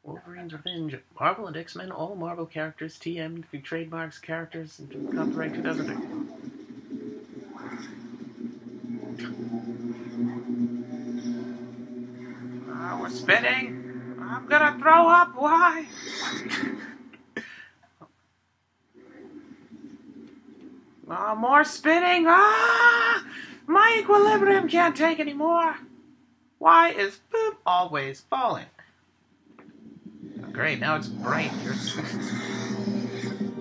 Wolverine's Revenge. Marvel and X-Men, all Marvel characters, TM, through trademarks, characters, and copyright 2003. We're spinning. I'm gonna throw up. Why? More spinning. My equilibrium can't take anymore. Why is poop always falling? Oh, great, now it's bright. You're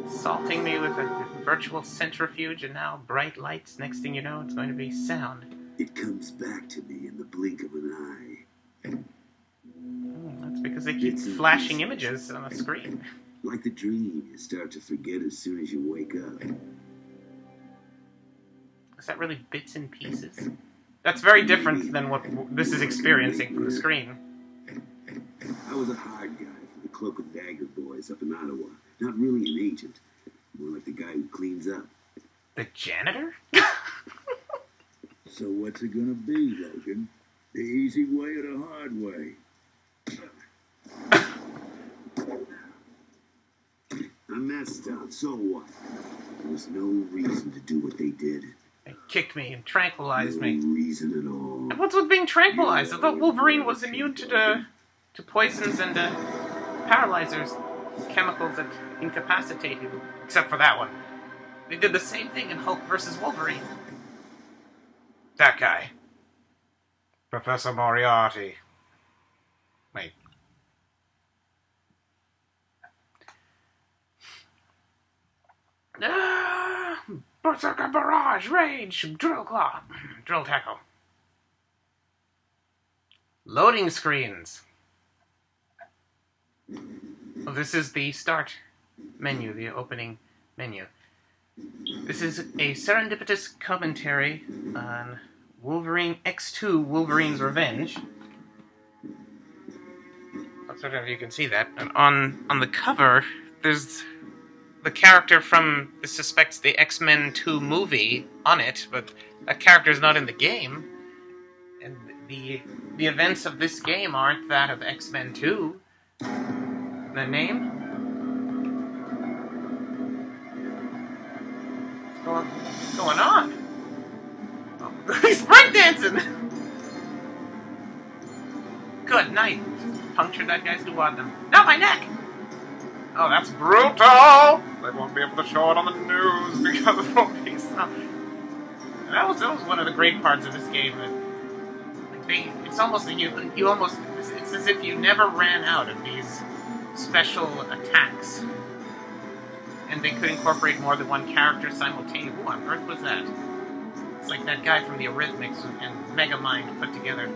salting me with a virtual centrifuge and now bright lights. Next thing you know, it's going to be sound. It comes back to me in the blink of an eye. That's because they keep flashing images on the screen. Like the dream you start to forget as soon as you wake up. Is that really bits and pieces? That's very different than what this is experiencing from the screen. I was a hard guy for the Cloak and Dagger boys up in Ottawa. Not really an agent. More like the guy who cleans up. The janitor? So what's it gonna be, Logan? The easy way or the hard way? I messed up, so what? There was no reason to do what they did. They kicked me and tranquilized me. No reason at all. And what's with being tranquilized? I thought Wolverine was immune to poisons and paralyzers, chemicals that incapacitate you. Except for that one. They did the same thing in Hulk vs. Wolverine. That guy. Professor Moriarty. Wait. Berserker Barrage, Rage, Drill Claw, Drill Tackle. Loading screens. Oh, this is the start menu, the opening menu. This is a serendipitous commentary on Wolverine X2, Wolverine's Revenge. I don't know if you can see that. And on the cover, there's the character from, this suspects the X-Men 2 movie on it, but that character's not in the game. And the events of this game aren't that of X-Men 2. The name? What's going on? Oh, he's breakdancing! Good night. Punctured that guy's duodenum. Not my neck! Oh, that's brutal! They won't be able to show it on the news because it won't be some... That was one of the great parts of this game. It's almost it's as if you never ran out of these special attacks. And they could incorporate more than one character simultaneously. Who on earth was that? It's like that guy from the Eurythmics and Megamind put together.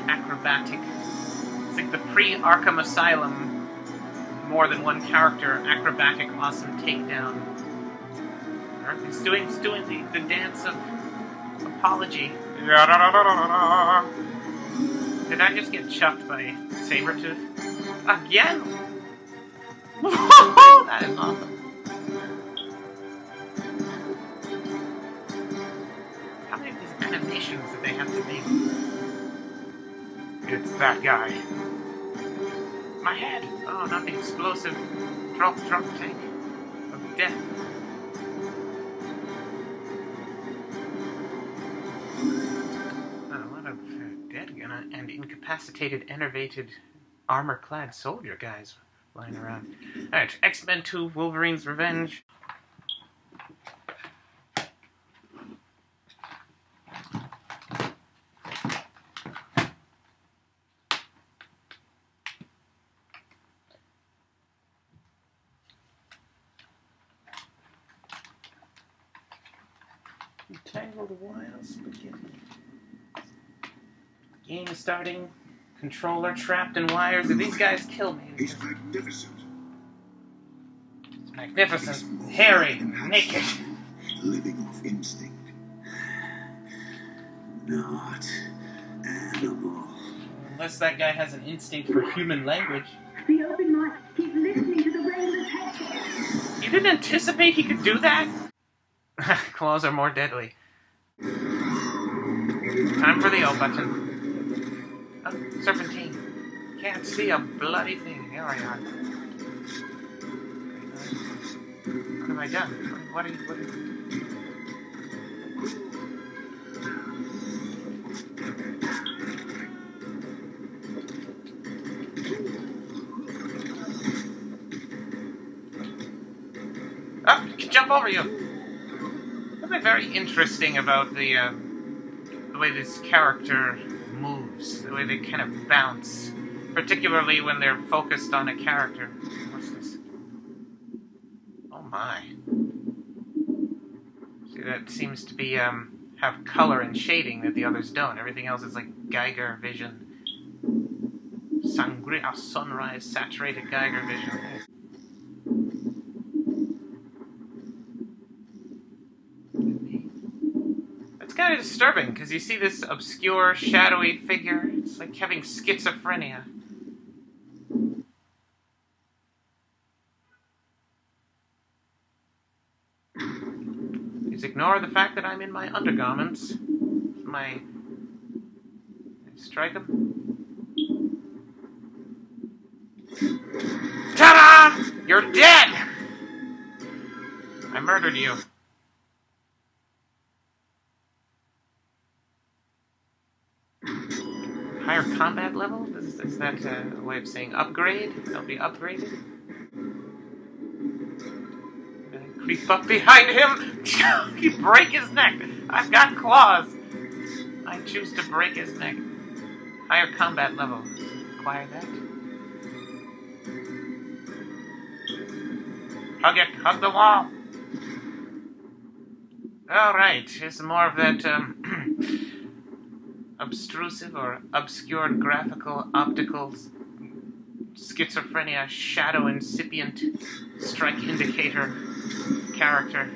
Acrobatic. It's like the pre-Arkham Asylum, more than one character, acrobatic, awesome takedown. He's doing the dance of apology. Did I just get chucked by Sabretooth? Again? That is awesome. How many of these animations did they have to make? It's that guy. My head! Oh, not the explosive drop tank of death. A lot of dead and incapacitated, enervated, armor-clad soldier guys lying around. Alright, X-Men 2, Wolverine's Revenge. Tangled wire spaghetti. Game starting. Controller trapped in wires. If these guys kill me. He's magnificent. Magnificent. Hairy. Naked. Living off instinct. Not animal. Unless that guy has an instinct for human language. Be open mind. Keep listening to the Raven's head. You didn't anticipate he could do that? Claws are more deadly. Time for the O button. Oh, serpentine. Can't see a bloody thing. Here I are. What have I done? What are you... Oh, I can jump over you! Something very interesting about the way this character moves, the way they kind of bounce, particularly when they're focused on a character. What's this? Oh my. See, that seems to be, have color and shading that the others don't. Everything else is like Geiger vision. Sangria, sunrise, saturated Geiger vision. It's kind of disturbing, because you see this obscure, shadowy figure. It's like having schizophrenia. Please ignore the fact that I'm in my undergarments. Strike him. Ta-da! You're dead! I murdered you. Higher combat level? Is that a way of saying upgrade? That'll be upgraded? Creep up behind him! You break his neck! I've got claws! I choose to break his neck. Higher combat level. Acquire that. Hug it! Hug the wall! Alright, here's some more of that, obtrusive or obscured graphical, optical, schizophrenia, shadow incipient, strike indicator character.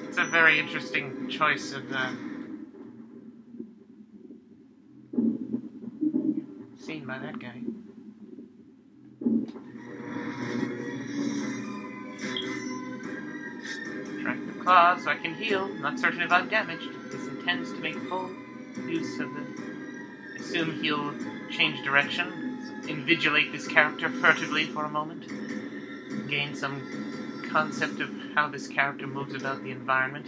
It's a very interesting choice of, seen by that guy. Track the claws so I can heal. Not certain if I'm damaged. This intends to make full use of the... I assume he'll change direction, invigilate this character furtively for a moment, gain some concept of how this character moves about the environment,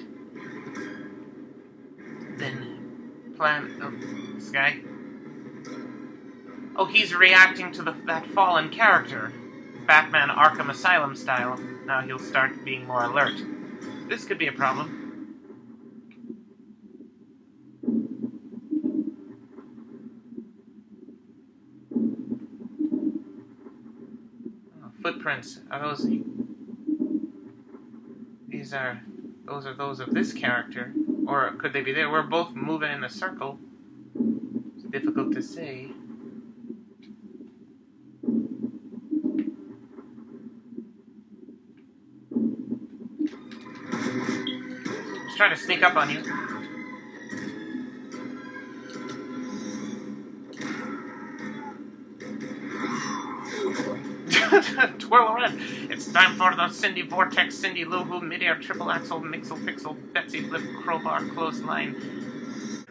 then plan... Oh, this guy... Oh, he's reacting to that fallen character. Batman Arkham Asylum style. Now he'll start being more alert. This could be a problem. Oh, footprints. Are those... Those are those of this character. Or could they be there? We're both moving in a circle. It's difficult to say. Trying to sneak up on you. Twirl around. It's time for the Cindy Vortex, Cindy Lou-Hoo, Midair, Triple Axle, Mixel, Pixel, Betsy Flip, Crowbar, Clothesline.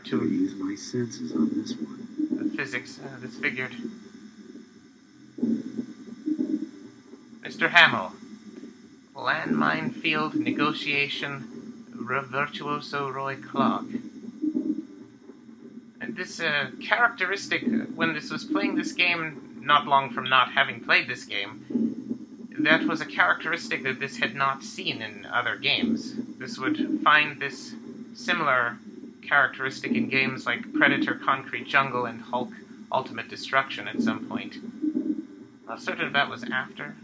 To use my senses on this one. The physics, disfigured. Mr. Hamill. Landmine field negotiation. Virtuoso Roy Clock. And this characteristic, when this was playing this game, not long from not having played this game, that was a characteristic that this had not seen in other games. This would find this similar characteristic in games like Predator, Concrete Jungle, and Hulk Ultimate Destruction at some point. Not certain if that was after.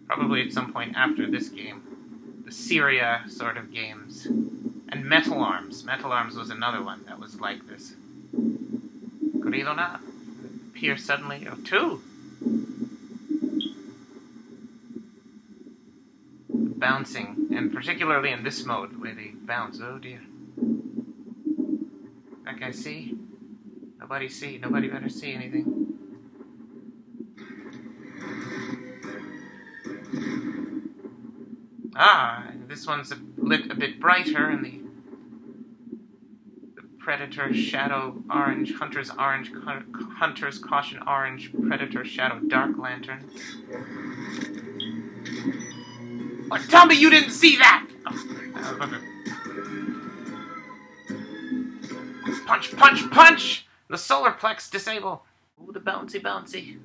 Probably at some point after this game. The Syria sort of games. And Metal Arms. Metal Arms was another one that was like this. Gorilona appear suddenly. Oh, two! Bouncing, and particularly in this mode, the way they bounce. Oh dear. That guy see? Nobody see. Nobody better see anything. Ah, this one's lit a bit brighter, and the Predator Shadow Orange, Hunter's Orange, Hunter's Caution Orange, Predator Shadow Dark Lantern. Oh, tell me you didn't see that! Oh, punch, punch, punch! The solar plex disable. Ooh, the bouncy, bouncy.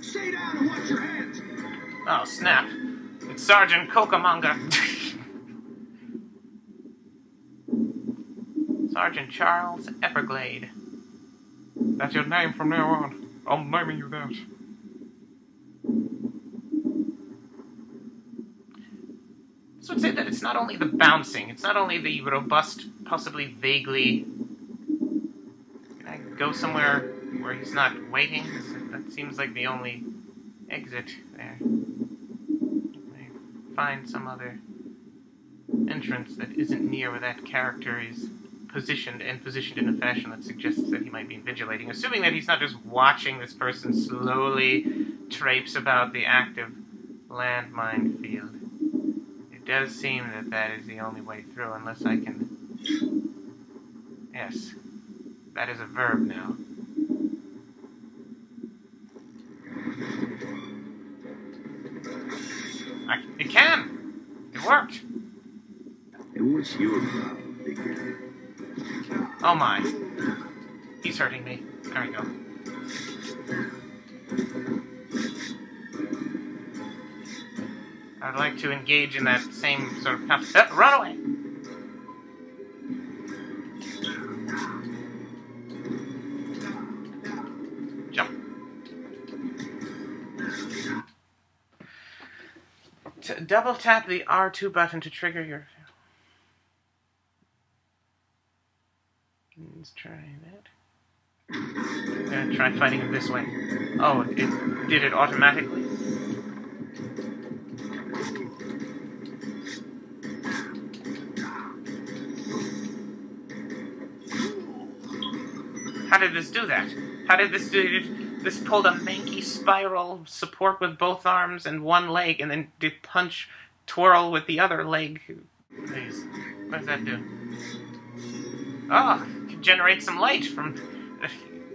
Stay down and watch your hands. Oh, snap. It's Sergeant Cocamonga. Sergeant Charles Everglade. That's your name from now on. I'm naming you that. This would say that it's not only the bouncing, it's not only the robust, possibly vaguely... Can I go somewhere where he's not waiting? That seems like the only exit there. Find some other entrance that isn't near where that character is positioned, and positioned in a fashion that suggests that he might be invigilating, assuming that he's not just watching this person slowly traipse about the active landmine field. It does seem that that is the only way through, unless I can... Yes, that is a verb now. It can! It worked! And what's your problem, big guy? Oh my. He's hurting me. There we go. I'd like to engage in that same sort of... run away! Jump. Double tap the R2 button to trigger your... Let's try that. I'm gonna try fighting him this way. Oh, it did it automatically? How did this do that? How did this do it? This pulled a manky spiral support with both arms and one leg, and then did punch twirl with the other leg. Please. What does that do? Oh, can generate some light from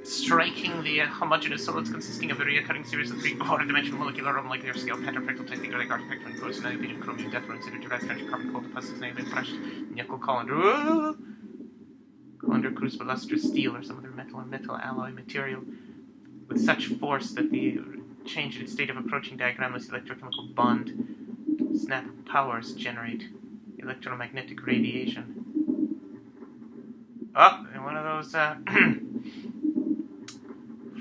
striking the homogeneous solids consisting of a recurring series of 3 4-dimensional molecular or molecular scale pattern fractal technical artifact when goes in aluminium chromium death runs into direct French carbon cold deposits named brushed nickel colander crucible lustrous steel or some other metal or metal alloy material with such force that the change in its state of approaching diagramless electrochemical bond snap powers generate electromagnetic radiation. Oh, and one of those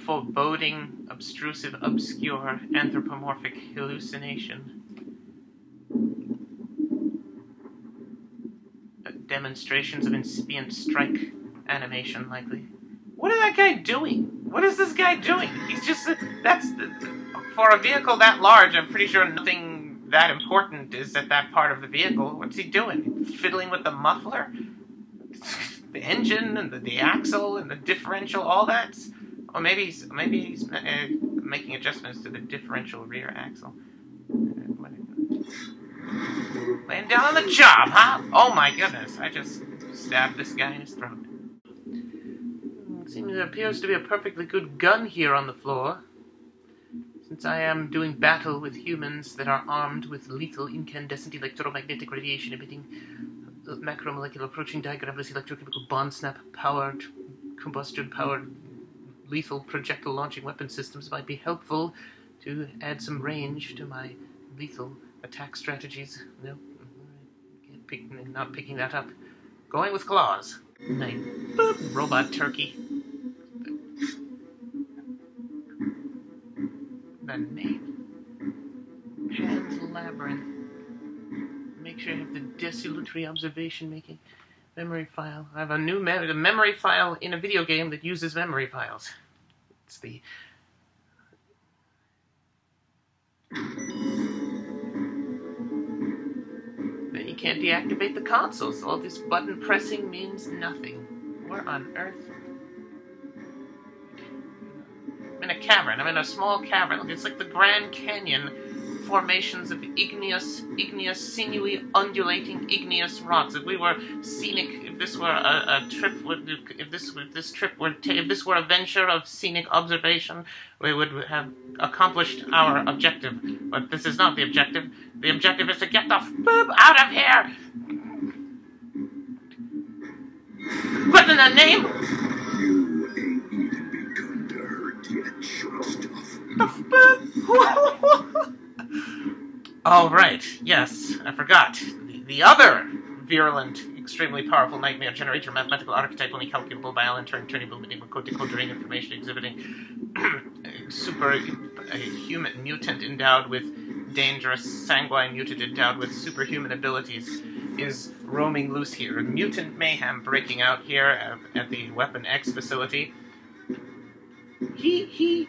foreboding, obtrusive, obscure, anthropomorphic hallucination demonstrations of incipient strike animation, likely. What is that guy doing? What is this guy doing? He's just... for a vehicle that large, I'm pretty sure nothing that important is at that part of the vehicle. What's he doing? Fiddling with the muffler? The engine and the axle and the differential, all that? Or maybe he's making adjustments to the differential rear axle. Laying down on the job, huh? Oh my goodness, I just stabbed this guy in his throat. Seems there appears to be a perfectly good gun here on the floor. Since I am doing battle with humans that are armed with lethal incandescent electromagnetic radiation emitting macromolecular approaching diagramless electrochemical bond snap powered, combustion powered lethal projectile launching weapon systems, might be helpful to add some range to my lethal attack strategies. No, not picking that up. Going with claws. Name. Boop. Robot turkey. The name. Pan's Labyrinth. Make sure you have the desultory observation making memory file. I have a new memory file in a video game that uses memory files. It's the... Then you can't deactivate the console, so all this button pressing means nothing. Where on earth? I'm in a cavern. I'm in a small cavern. It's like the Grand Canyon formations of igneous, sinewy, undulating igneous rocks. If we were scenic, if this were a trip, if this were a venture of scenic observation, we would have accomplished our objective. But this is not the objective. The objective is to get the boop out of here. What in the name? You ain't even begun to hurt yet, short stuff. Oh, right. Yes, I forgot. The other virulent, extremely powerful nightmare generator, mathematical archetype, only calculable by Alan Turing-able medieval code decoding information exhibiting a human mutant endowed with dangerous, sanguine mutant endowed with superhuman abilities is roaming loose here. Mutant mayhem breaking out here at the Weapon X facility. He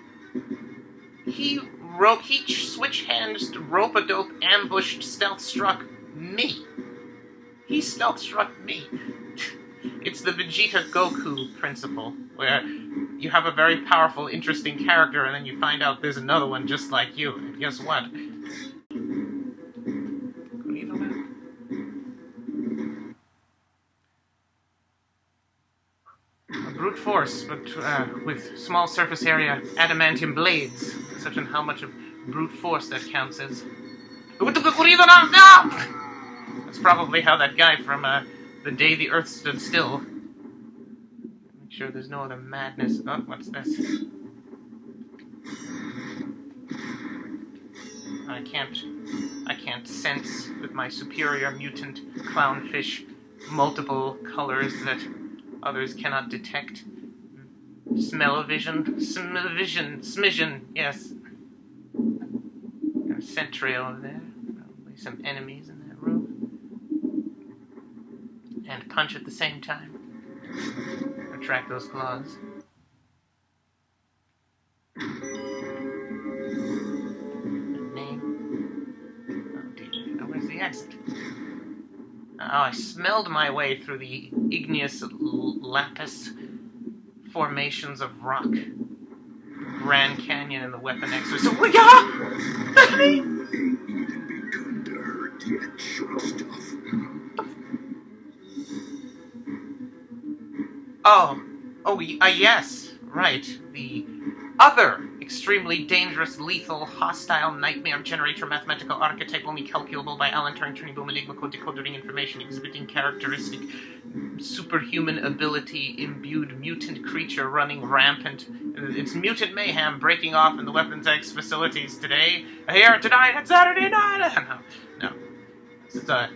switch-hands, rope-a-dope, ambushed, stealth-struck me. He stealth-struck me. It's the Vegeta Goku principle, where you have a very powerful, interesting character, and then you find out there's another one just like you. And guess what? A brute force, but with small surface area adamantium blades. Such on how much of brute force that counts as. No! That's probably how that guy from The Day the Earth Stood Still. Make sure there's no other madness. Oh, what's this? I can't sense with my superior mutant clownfish multiple colors that others cannot detect. Smell-o-vision? Smidgen, yes. Got a scent trail over there. Probably some enemies in that room. And punch at the same time. Retract those claws. Name. Oh dear. Oh, where's the exit? Oh, I smelled my way through the igneous lapis formations of rock. Grand Canyon and the Weapon X. So, You ain't even begun to hurt yet, short stuff. Yes, right. The other extremely dangerous, lethal, hostile nightmare generator, mathematical archetype, only calculable by Alan Turing boom enigma code decoding information exhibiting characteristic superhuman ability imbued mutant creature running rampant. It's mutant mayhem breaking off in the Weapons X facilities today. Here tonight and Saturday night. No. It's a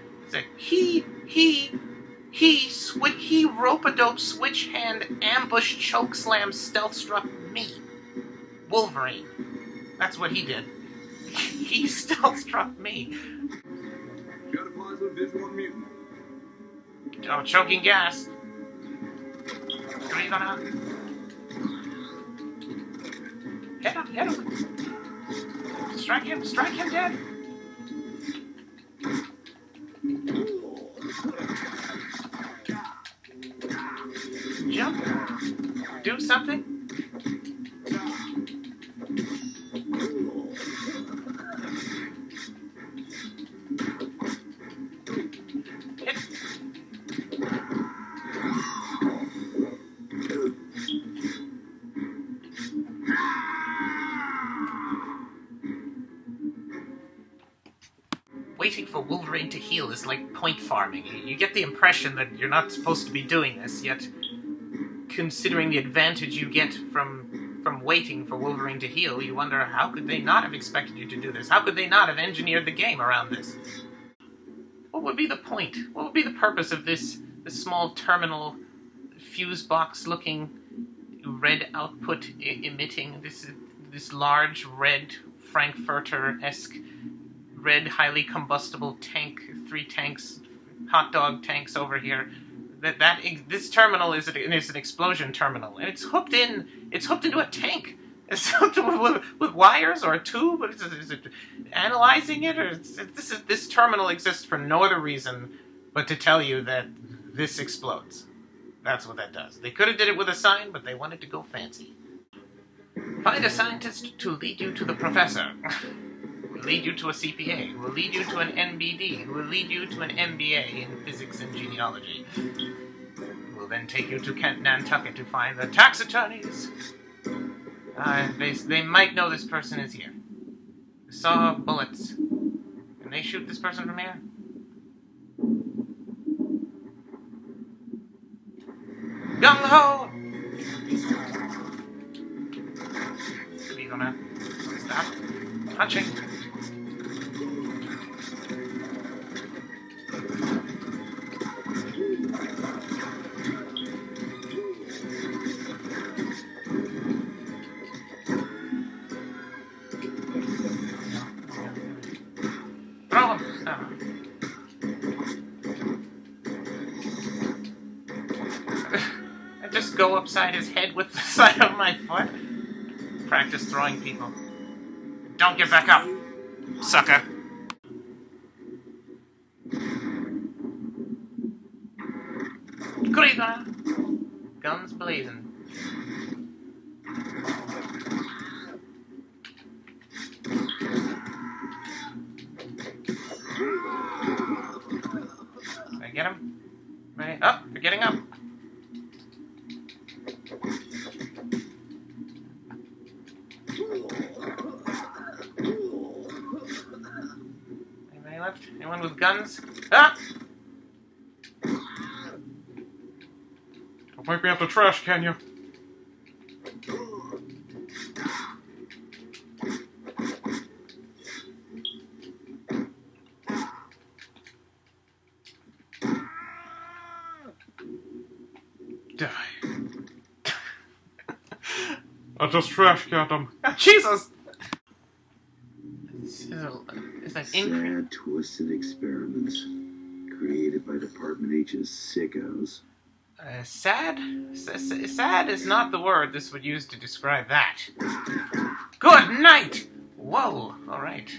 he rope-a-dope switch-hand ambush chokeslam stealth-struck me. Wolverine. That's what he did. He stealth-struck me. Got a positive visual on mutant. Oh, choking gas. Breathe on out. Hit him. Strike him dead. Jump. Do something. Hit. Waiting for Wolverine to heal is like point farming. You get the impression that you're not supposed to be doing this, yet considering the advantage you get from waiting for Wolverine to heal, you wonder how could they not have expected you to do this? How could they not have engineered the game around this? What would be the point? What would be the purpose of this small terminal fuse box looking red output emitting this large red Frankfurter-esque red highly combustible tank, 3 tanks, hot dog tanks over here. This terminal is an explosion terminal, and it's hooked into a tank. It's hooked with wires or a tube. Is it analyzing it, or this terminal exists for no other reason but to tell you that this explodes. That's what that does. They could have did it with a sign, but they wanted to go fancy. Find a scientist to lead you to the professor. lead you to a CPA, who will lead you to an NBD, who will lead you to an MBA in physics and genealogy. Who will then take you to Kent, Nantucket to find the tax attorneys. They might know this person is here. They saw bullets. Can they shoot this person from here? Gung-ho! Are you gonna stop punching? Throw him! Oh. I just go upside his head with the side of my foot. Practice throwing people. Don't get back up, sucker. Kurigana. Guns blazing. Did I get him? Ready? Up! They're getting up. Anybody left? Anyone with guns? Ah! Don't make me have to trash can you? Die. I just trash canned them. Oh, Jesus! It's like Sad, twisted experiments created by Department H's sickos. Sad? Sad is not the word this would use to describe that. Good night! Whoa, alright.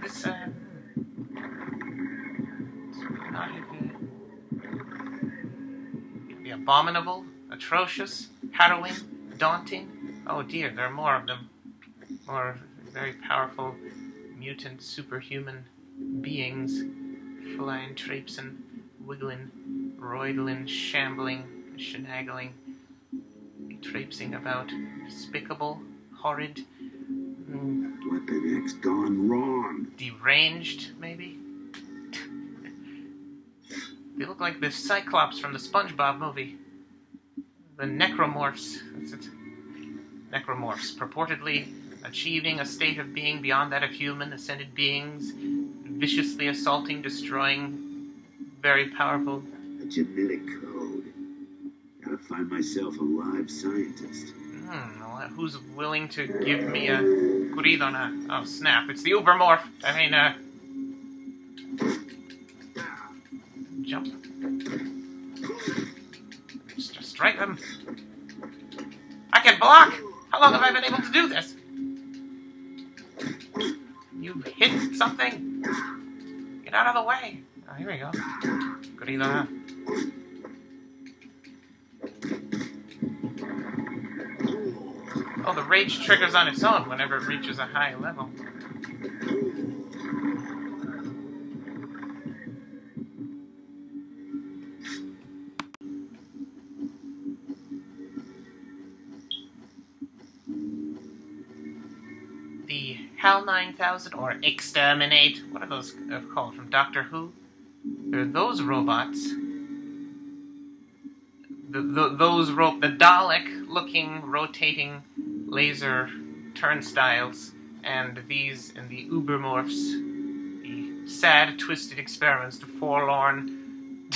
This, not be abominable, atrocious, harrowing, daunting. Oh dear, there are more of them. More very powerful, mutant, superhuman beings, flying, traipsing, wiggling, roidling, shambling, shenagling, traipsing about, despicable, horrid, Weapon X gone wrong. deranged, maybe? They look like the Cyclops from the SpongeBob movie. The necromorphs. That's it. Necromorphs, purportedly achieving a state of being beyond that of human ascended beings, viciously assaulting, destroying very powerful. A genetic code. Gotta find myself a live scientist. Who's willing to give me a Kuridona? Oh snap, it's the Ubermorph. I mean, jump. Just strike them. I can block! How long have I been able to do this? You hit something? Get out of the way. Oh, here we go. Kuridona. Oh, the rage triggers on its own whenever it reaches a high level. The HAL 9000 or Exterminate, what are those called from Doctor Who? They're those robots. The Dalek-looking, rotating laser turnstiles, and these and the Ubermorphs, the sad, twisted experiments, the forlorn,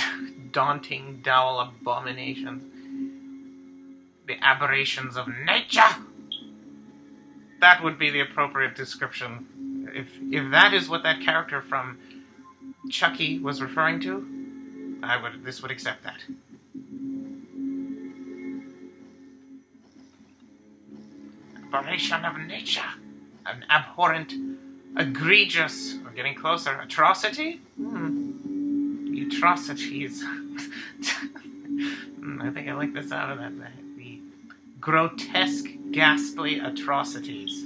daunting, dull abominations, the aberrations of nature. That would be the appropriate description. If that is what that character from Chucky was referring to, this would accept that. Aberration of nature. An abhorrent, egregious, we're getting closer, atrocity? Atrocities. I think I like the sound of that. The grotesque, ghastly atrocities.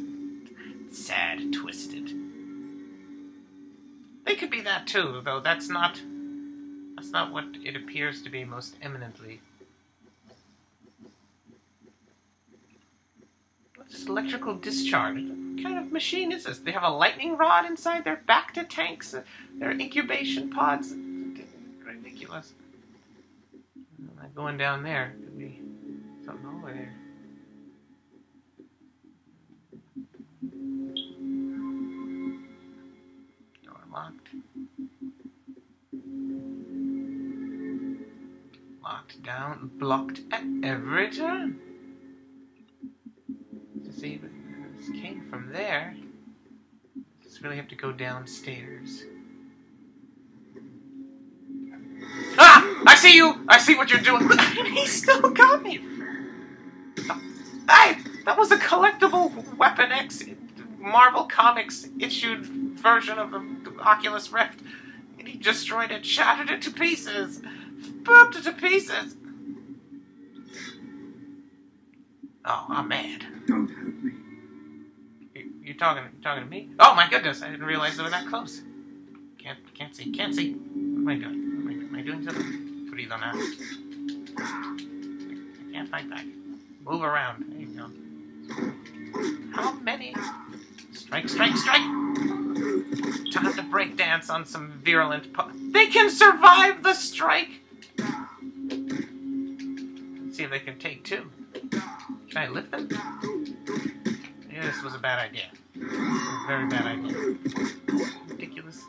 Sad, twisted. They could be that too, though that's not what it appears to be most eminently. What's electrical discharge? What kind of machine is this? They have a lightning rod inside their Bacta tanks, their incubation pods. Ridiculous. Going down there could be something over there. Door locked. Locked down, blocked at every turn. To see if this came from there. Just really have to go downstairs. Ah! I see you! I see what you're doing! He still got me! Hey! That was a collectible Weapon X Marvel Comics issued version of the Oculus Rift. And he destroyed it, shattered it to pieces! Booped it to pieces! Oh, I'm mad. Don't hurt me. You talking to me? Oh my goodness, I didn't realize they were that close. Can't see. What am I doing? Am I doing something? Breathe on that. I can't fight back. Move around. There you go. How many? Strike! Time to break dance on some virulent They can survive the strike! Let's see if they can take two. Should I lift them? Yeah, this was a bad idea. A very bad idea. Ridiculous.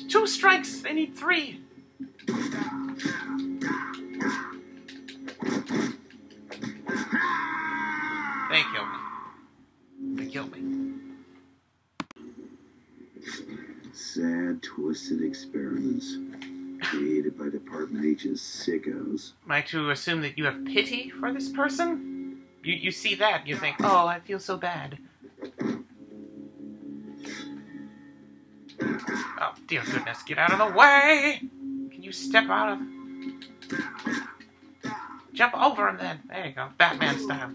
2 strikes! They need 3! They killed me. Sad, twisted experiments created by Department H's sickos. Am I to assume that you have pity for this person? You see that, you think, oh, I feel so bad. Oh, dear goodness, get out of the way! Can you step out of... Jump over him then. There you go, Batman style.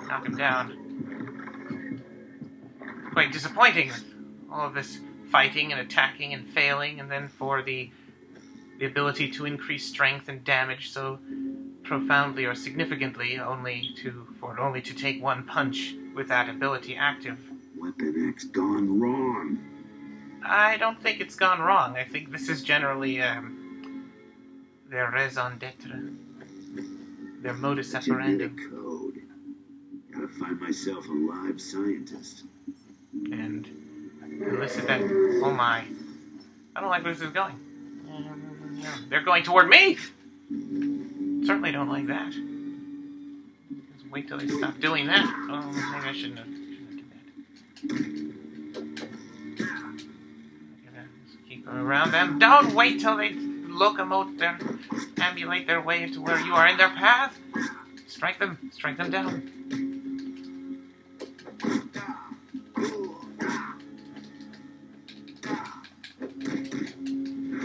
Knock him down. Quite disappointing. All of this fighting and attacking and failing, and then for the ability to increase strength and damage so profoundly or significantly only to take 1 punch with that ability active. Weapon X gone wrong. I don't think it's gone wrong. I think this is generally their raison d'etre, their modus operandi. Code. Gotta find myself a live scientist. And elicit that. Oh my! I don't like where this is going. They're going toward me. Certainly don't like that. Just wait till they stop doing that. Oh, maybe I shouldn't have done that. Just keep around them. Don't wait till they ambulate their way to where you are in their path. Strike them down.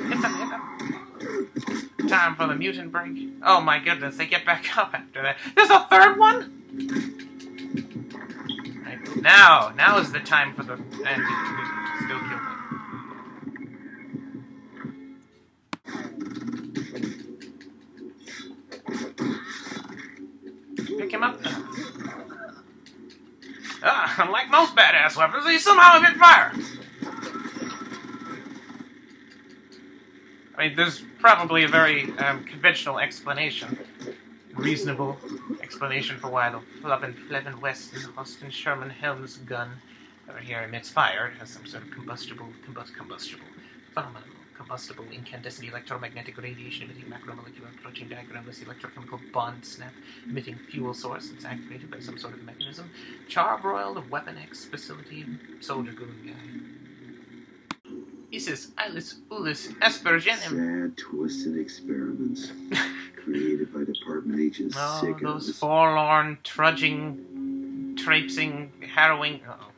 Hit them. Time for the mutant break. Oh my goodness, they get back up after that. There's a 3rd one? Right, now is the time for the end. Still kill me. Pick him up now. Unlike most badass weapons, they somehow emit fire. I mean, there's probably a very conventional explanation, reasonable explanation for why the Flevin West and Austin Sherman Helms gun over here emits fire. It has some sort of combustible, phenomenal, combustible, incandescent electromagnetic radiation emitting macromolecular protein diagramless electrochemical bond snap emitting fuel source that's activated by some sort of mechanism. Charbroiled Weapon X facility soldier goon guy. Isis Ilis Ulis Aspergenem. Sad, twisted experiments created by Department H's sickos. Those forlorn, trudging, traipsing, harrowing... Uh-oh.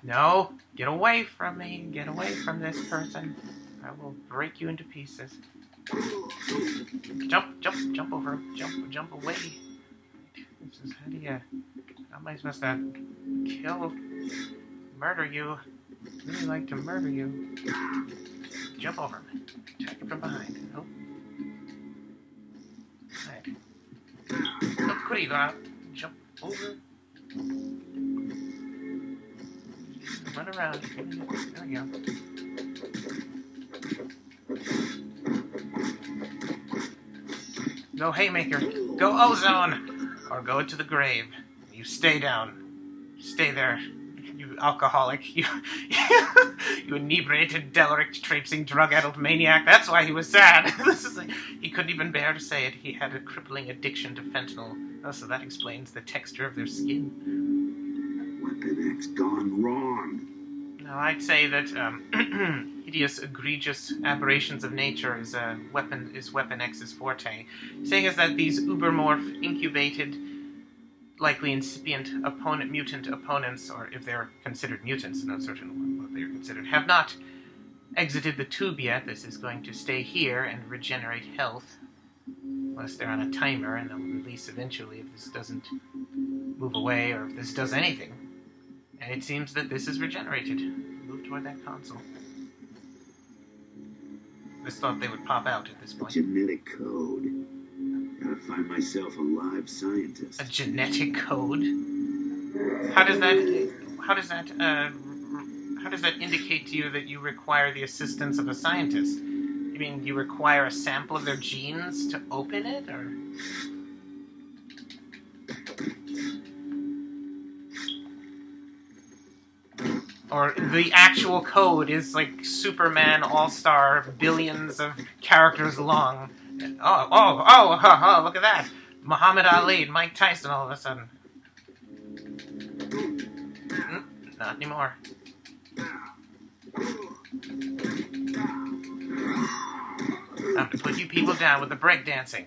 No, get away from me. Get away from this person. I will break you into pieces. Jump over him. Jump away. This is, how am I supposed to murder you? I'd really like to murder you. Jump over him. Attack him from behind. Nope. Right. Look, what are you going to jump over? Run around. There we go. Go Haymaker. Go Ozone. Or go into the grave. You stay down. Stay there. You alcoholic. You inebriated, derelict, traipsing, drug-addled maniac. That's why he was sad. This is he couldn't even bear to say it. He had a crippling addiction to fentanyl. Oh, so that explains the texture of their skin. Weapon X gone wrong. Now, I'd say that hideous, egregious aberrations of nature is Weapon X's forte. Saying is that these ubermorph, incubated, likely incipient mutant opponents, or if they're considered mutants, no certain what they're considered, have not exited the tube yet. This is going to stay here and regenerate health, unless they're on a timer, and they'll release eventually if this doesn't move away, or if this does anything. And it seems that this is regenerated. Move toward that console. Just thought they would pop out at this point. Genetic code. Gotta find myself a live scientist. A genetic code? How does that indicate to you that you require the assistance of a scientist? You mean you require a sample of their genes to open it, or? Or the actual code is like Superman All-Star, billions of characters long. Oh, look at that. Muhammad Ali and Mike Tyson all of a sudden. Not anymore. Time to put you people down with the breakdancing.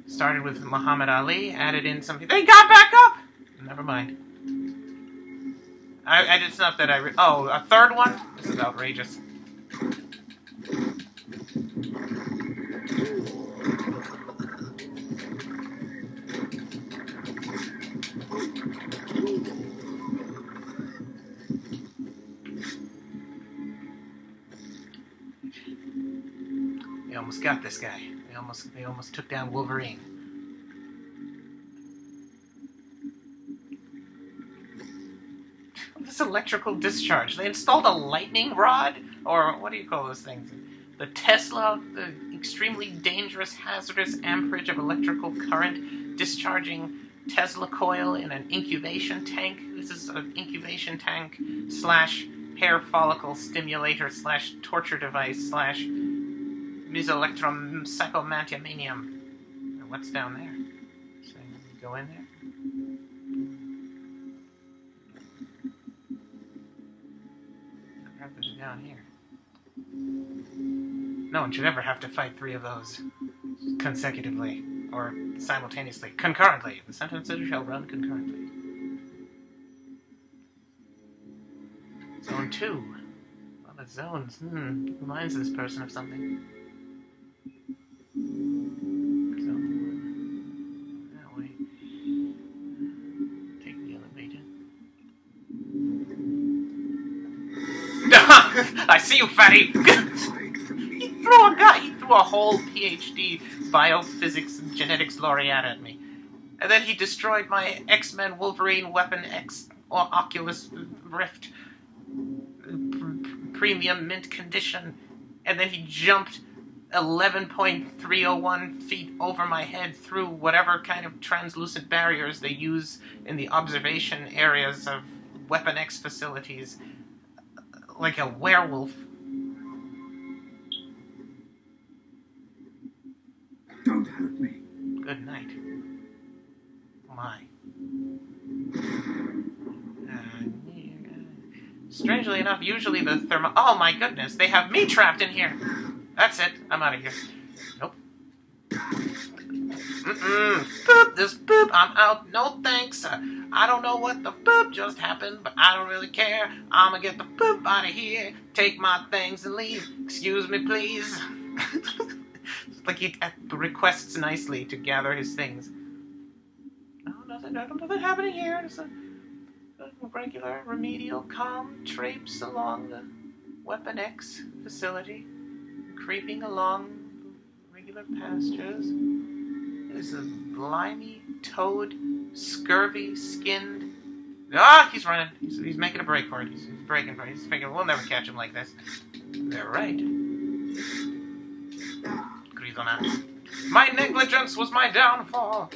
Started with Muhammad Ali, added in some... They got back up! Never mind. It's not that oh, a third one? This is outrageous. They almost got this guy. They almost took down Wolverine. This electrical discharge. They installed a lightning rod? Or what do you call those things? The Tesla, the extremely dangerous, hazardous amperage of electrical current discharging Tesla coil in an incubation tank. This is an incubation tank / hair follicle stimulator / torture device / mesoelectrum psychomantiamanium. What's down there? So you go in there. Down here. No one should ever have to fight 3 of those consecutively or simultaneously. Concurrently. The sentences shall run concurrently. Zone 2. Well, the zones. Reminds this person of something. Zone 1. That way. Take the elevator. I see you, fatty! He threw a whole PhD biophysics and genetics laureate at me. And then he destroyed my X-Men Wolverine Weapon X or Oculus Rift premium mint condition. And then he jumped 11.301 feet over my head through whatever kind of translucent barriers they use in the observation areas of Weapon X facilities. Like a werewolf. Don't hurt me. Good night. My. Strangely enough, usually the thermo... Oh my goodness, they have me trapped in here. That's it. I'm out of here. Nope. Boop, this boop, I'm out. No thanks. I don't know what the boop just happened, but I don't really care. I'ma get the boop out of here, take my things and leave. Excuse me, please. It's like he requests nicely to gather his things. No, nothing happening here. It's a regular remedial calm traipse along the Weapon X facility, creeping along regular pastures. There's a slimy, toad, scurvy-skinned... Ah, he's running. He's making a break for it. He's breaking for it. He's thinking, we'll never catch him like this. They're right. Agrees on that. My negligence was my downfall.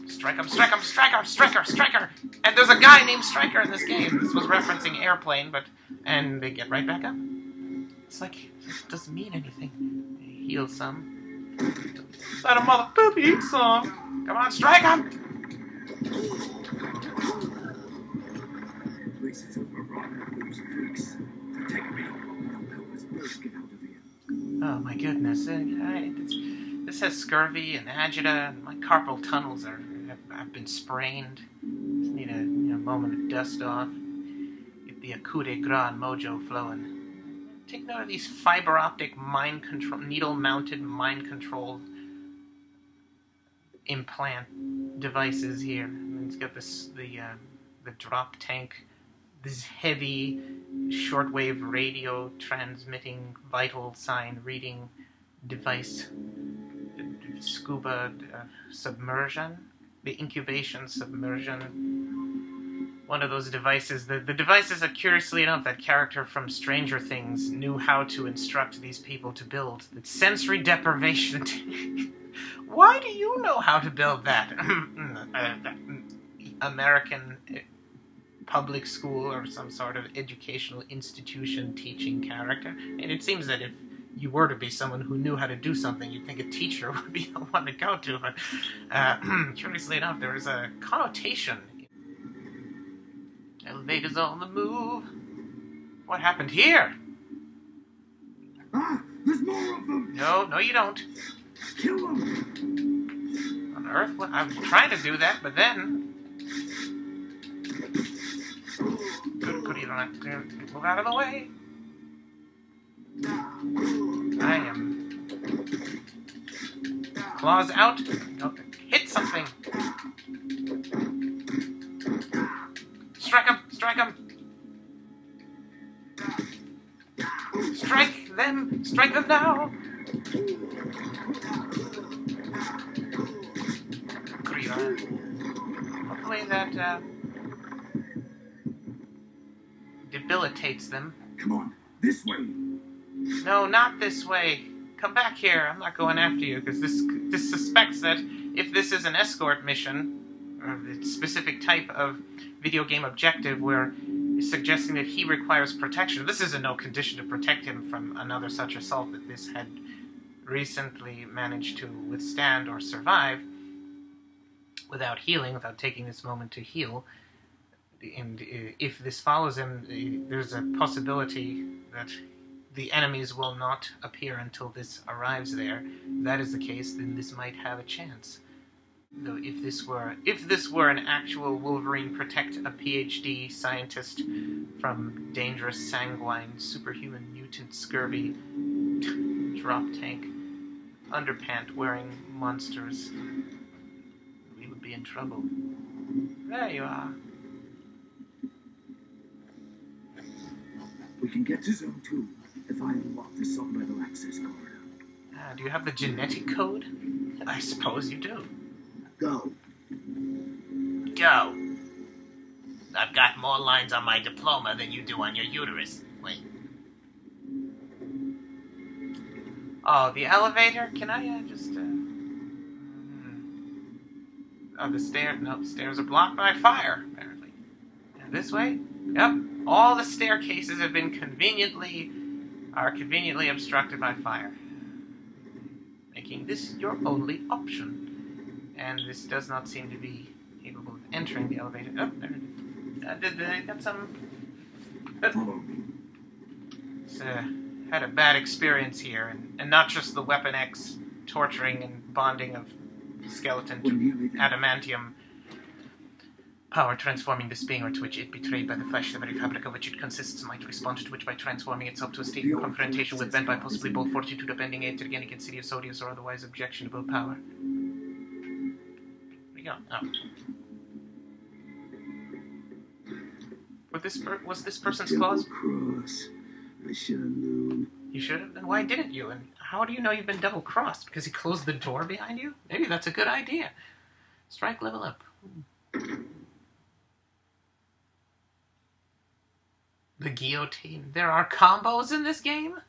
Strike him, strike him, striker, striker, striker! And there's a guy named Striker in this game. This was referencing Airplane, and they get right back up. It's like, it doesn't mean anything. They heal some. Let a mother poop eat some. Come on, strike him! Place is overrun with those freaks. Protect me. I'll help us both get out of here. Oh my goodness. This has scurvy and agita, and my carpal tunnels have been sprained. Just need a moment to dust off. Get the coup de grace mojo flowing. Take note of these fiber optic mind control, needle-mounted mind control implant devices here. And it's got the drop tank, this heavy shortwave radio transmitting vital sign reading device, scuba submersion, the incubation submersion. One of those devices, the devices that, curiously enough, that character from Stranger Things knew how to instruct these people to build. It's sensory deprivation. Why do you know how to build that? American public school or some sort of educational institution teaching character. And it seems that if you were to be someone who knew how to do something, you'd think a teacher would be the one to go to. But curiously enough, there is a connotation. Elevators on the move. What happened here? Ah! There's more of them! No, you don't. Kill them! On Earth? What? I was trying to do that, but then... Good, you don't have to move out of the way. I am... Claws out. No, hit something. Strike him! Strike him! Strike them! Strike them now! Hopefully that debilitates them. Come on, this way! No, not this way. Come back here. I'm not going after you, because this suspects that if this is an escort mission, or the specific type of video game objective where it's suggesting that he requires protection. This is in no condition to protect him from another such assault that this had recently managed to withstand or survive without healing, without taking this moment to heal. And if this follows him, there's a possibility that the enemies will not appear until this arrives there. If that is the case, then this might have a chance. Though if this were an actual Wolverine Protect a PhD scientist from dangerous, sanguine, superhuman mutant scurvy drop tank underpant wearing monsters, we would be in trouble. There you are. We can get to Zone 2 if I unlock the sub-level access corridor. Do you have the genetic code? I suppose you do. Go. Go. I've got more lines on my diploma than you do on your uterus. Wait. Oh, the elevator? Can I just... Oh, the stairs... No, the stairs are blocked by fire, apparently. And this way? Yep. All the staircases have been conveniently obstructed by fire. Making this your only option. And this does not seem to be capable of entering the elevator. Oh, there it is. Did they got some... Follow me. Had a bad experience here, and not just the Weapon X torturing and bonding of skeleton What to do you mean? adamantium power, transforming this being or to which it betrayed by the flesh, the very fabric of which it consists, might respond to which by transforming itself to a state in confrontation with bent by possibly both fortitude of bending it again against insidious, odious, or otherwise objectionable power. There we go. Oh. Was this person's claws? Cross. I should have known. You should have. Then why didn't you? And how do you know you've been double-crossed? Because he closed the door behind you? Maybe that's a good idea. Strike level up. The guillotine. There are combos in this game?